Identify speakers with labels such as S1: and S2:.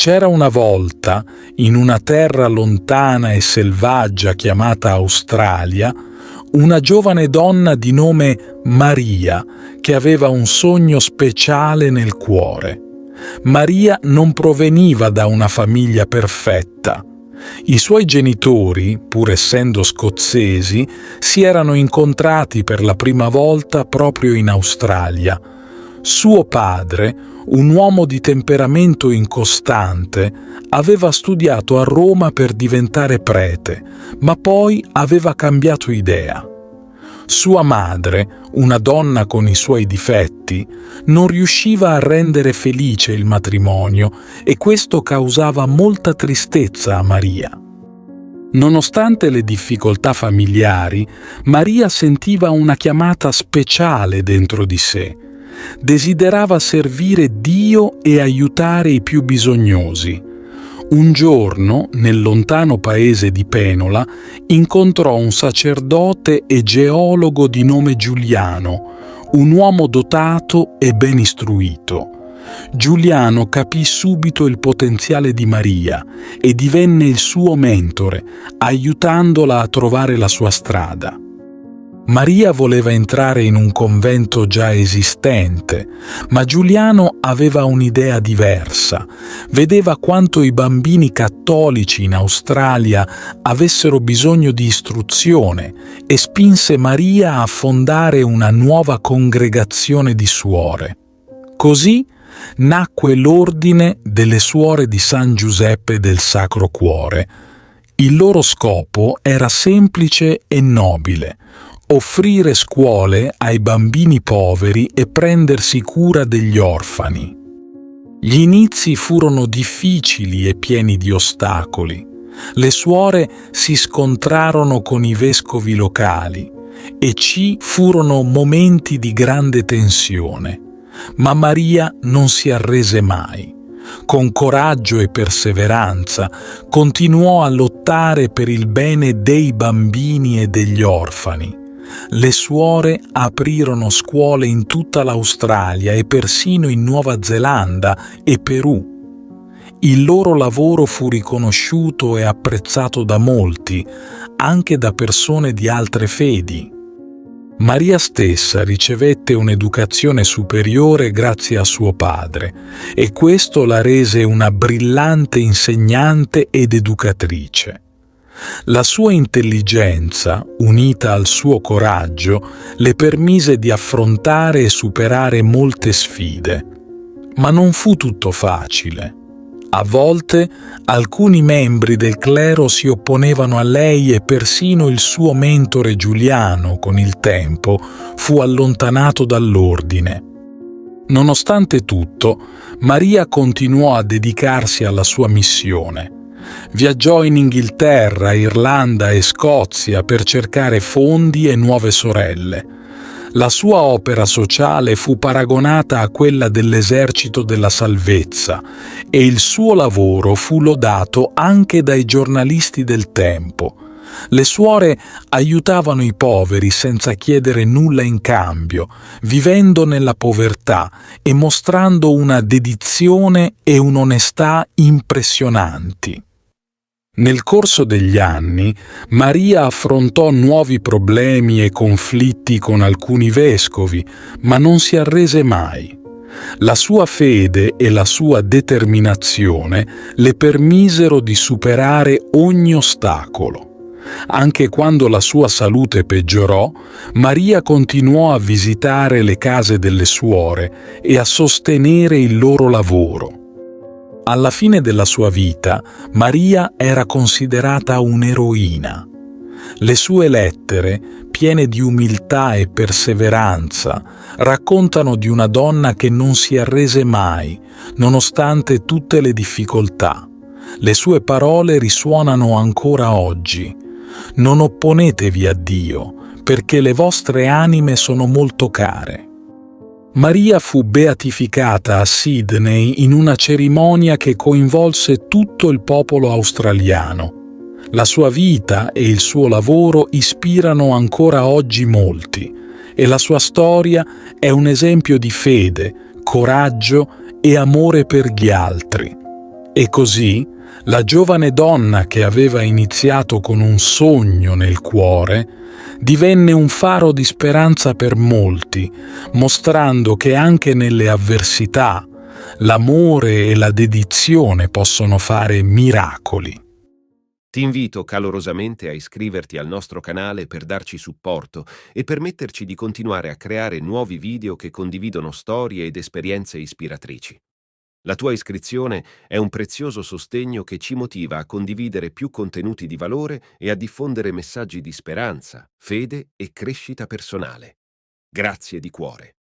S1: C'era una volta, in una terra lontana e selvaggia chiamata Australia, una giovane donna di nome Maria che aveva un sogno speciale nel cuore. Maria non proveniva da una famiglia perfetta. I suoi genitori, pur essendo scozzesi, si erano incontrati per la prima volta proprio in Australia. Suo padre, un uomo di temperamento incostante, aveva studiato a Roma per diventare prete, ma poi aveva cambiato idea. Sua madre, una donna con i suoi difetti, non riusciva a rendere felice il matrimonio e questo causava molta tristezza a Maria. Nonostante le difficoltà familiari, Maria sentiva una chiamata speciale dentro di sé. Desiderava servire Dio e aiutare i più bisognosi. Un giorno, nel lontano paese di Penola, incontrò un sacerdote e geologo di nome Giuliano, un uomo dotato e ben istruito. Giuliano capì subito il potenziale di Maria e divenne il suo mentore, aiutandola a trovare la sua strada. Maria voleva entrare in un convento già esistente, ma Giuliano aveva un'idea diversa. Vedeva quanto i bambini cattolici in Australia avessero bisogno di istruzione e spinse Maria a fondare una nuova congregazione di suore. Così nacque l'Ordine delle Suore di San Giuseppe del Sacro Cuore. Il loro scopo era semplice e nobile: offrire scuole ai bambini poveri e prendersi cura degli orfani. Gli inizi furono difficili e pieni di ostacoli. Le suore si scontrarono con i vescovi locali e ci furono momenti di grande tensione. Ma Maria non si arrese mai. Con coraggio e perseveranza continuò a lottare per il bene dei bambini e degli orfani. Le suore aprirono scuole in tutta l'Australia e persino in Nuova Zelanda e Perù. Il loro lavoro fu riconosciuto e apprezzato da molti, anche da persone di altre fedi. Maria stessa ricevette un'educazione superiore grazie a suo padre e questo la rese una brillante insegnante ed educatrice. La sua intelligenza, unita al suo coraggio, le permise di affrontare e superare molte sfide. Ma non fu tutto facile. A volte alcuni membri del clero si opponevano a lei e persino il suo mentore Giuliano, con il tempo, fu allontanato dall'ordine. Nonostante tutto, Maria continuò a dedicarsi alla sua missione. Viaggiò in Inghilterra, Irlanda e Scozia per cercare fondi e nuove sorelle. La sua opera sociale fu paragonata a quella dell'esercito della salvezza e il suo lavoro fu lodato anche dai giornalisti del tempo. Le suore aiutavano i poveri senza chiedere nulla in cambio, vivendo nella povertà e mostrando una dedizione e un'onestà impressionanti. Nel corso degli anni, Maria affrontò nuovi problemi e conflitti con alcuni vescovi, ma non si arrese mai. La sua fede e la sua determinazione le permisero di superare ogni ostacolo. Anche quando la sua salute peggiorò, Maria continuò a visitare le case delle suore e a sostenere il loro lavoro. Alla fine della sua vita, Maria era considerata un'eroina. Le sue lettere, piene di umiltà e perseveranza, raccontano di una donna che non si arrese mai, nonostante tutte le difficoltà. Le sue parole risuonano ancora oggi. Non opponetevi a Dio, perché le vostre anime sono molto care. Maria fu beatificata a Sydney in una cerimonia che coinvolse tutto il popolo australiano. La sua vita e il suo lavoro ispirano ancora oggi molti e la sua storia è un esempio di fede, coraggio e amore per gli altri. E così la giovane donna che aveva iniziato con un sogno nel cuore divenne un faro di speranza per molti, mostrando che anche nelle avversità l'amore e la dedizione possono fare miracoli.
S2: Ti invito calorosamente a iscriverti al nostro canale per darci supporto e permetterci di continuare a creare nuovi video che condividono storie ed esperienze ispiratrici. La tua iscrizione è un prezioso sostegno che ci motiva a condividere più contenuti di valore e a diffondere messaggi di speranza, fede e crescita personale. Grazie di cuore.